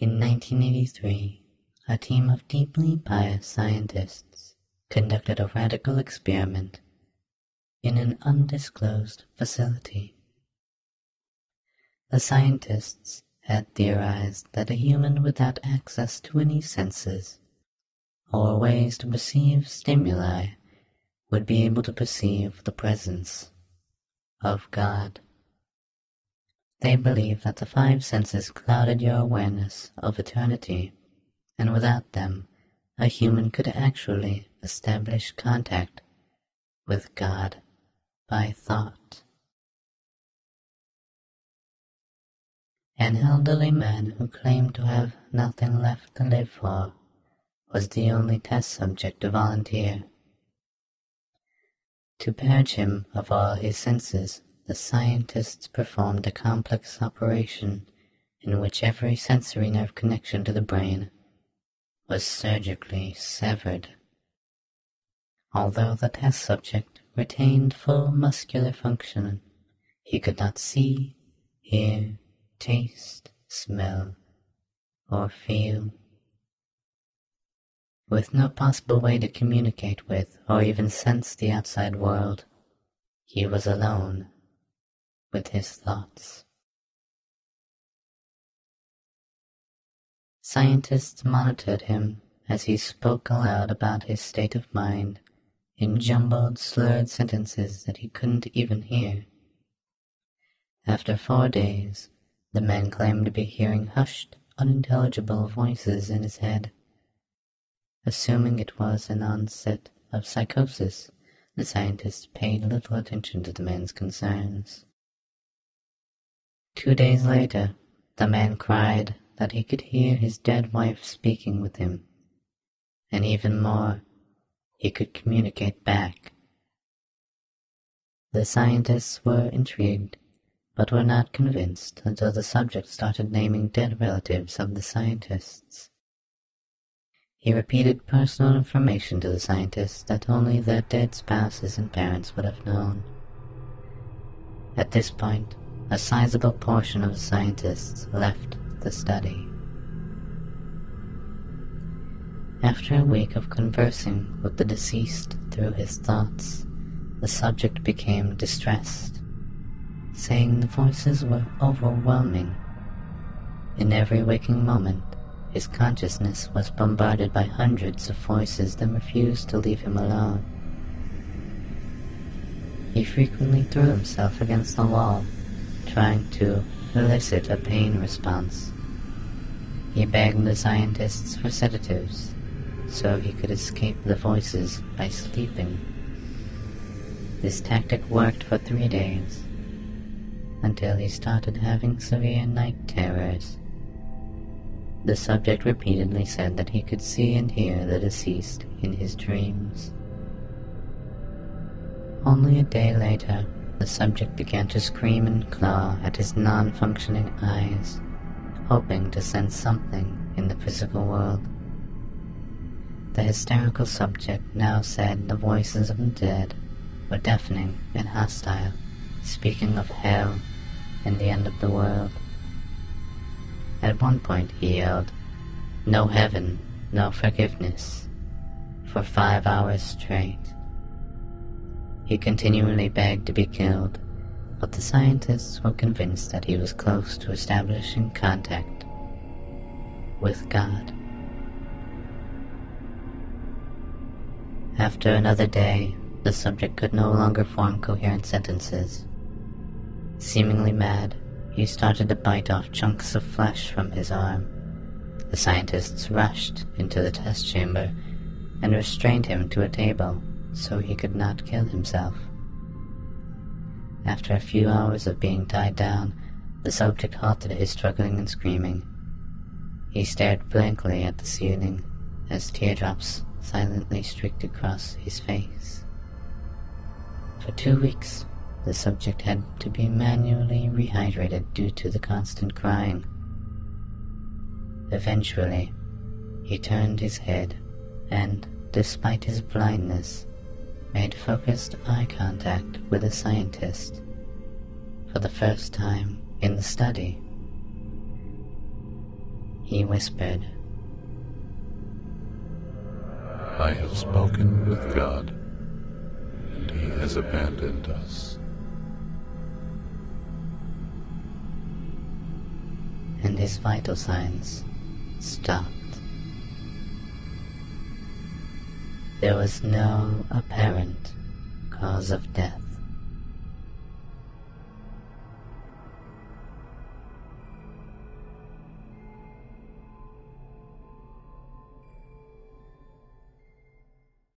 In 1983, a team of deeply pious scientists conducted a radical experiment in an undisclosed facility. The scientists had theorized that a human without access to any senses or ways to perceive stimuli would be able to perceive the presence of God. They believe that the five senses clouded your awareness of eternity, and without them, a human could actually establish contact with God by thought. An elderly man who claimed to have nothing left to live for was the only test subject to volunteer. To purge him of all his senses, the scientists performed a complex operation in which every sensory nerve connection to the brain was surgically severed. Although the test subject retained full muscular function, he could not see, hear, taste, smell, or feel. With no possible way to communicate with or even sense the outside world, he was alone with his thoughts. Scientists monitored him as he spoke aloud about his state of mind in jumbled, slurred sentences that he couldn't even hear. After 4 days, the man claimed to be hearing hushed, unintelligible voices in his head. Assuming it was an onset of psychosis, the scientists paid little attention to the man's concerns. 2 days later, the man cried that he could hear his dead wife speaking with him, and even more, he could communicate back. The scientists were intrigued, but were not convinced until the subject started naming dead relatives of the scientists. He repeated personal information to the scientists that only their dead spouses and parents would have known. At this point, a sizable portion of the scientists left the study. After a week of conversing with the deceased through his thoughts, the subject became distressed, saying the voices were overwhelming. In every waking moment, his consciousness was bombarded by hundreds of voices that refused to leave him alone. He frequently threw himself against the wall, trying to elicit a pain response. He begged the scientists for sedatives, so he could escape the voices by sleeping. This tactic worked for 3 days, until he started having severe night terrors. The subject repeatedly said that he could see and hear the deceased in his dreams. Only a day later, the subject began to scream and claw at his non-functioning eyes, hoping to sense something in the physical world. The hysterical subject now said the voices of the dead were deafening and hostile, speaking of hell and the end of the world. At one point he yelled, "No heaven, no forgiveness," for 5 hours straight. He continually begged to be killed, but the scientists were convinced that he was close to establishing contact with God. After another day, the subject could no longer form coherent sentences. Seemingly mad, he started to bite off chunks of flesh from his arm. The scientists rushed into the test chamber and restrained him to a table so he could not kill himself. After a few hours of being tied down, the subject halted his struggling and screaming. He stared blankly at the ceiling as teardrops silently streaked across his face. For 2 weeks, the subject had to be manually rehydrated due to the constant crying. Eventually, he turned his head and, despite his blindness, made focused eye contact with a scientist for the first time in the study. he whispered, I have spoken with God, and he has abandoned us. and his vital signs stopped. There was no apparent cause of death.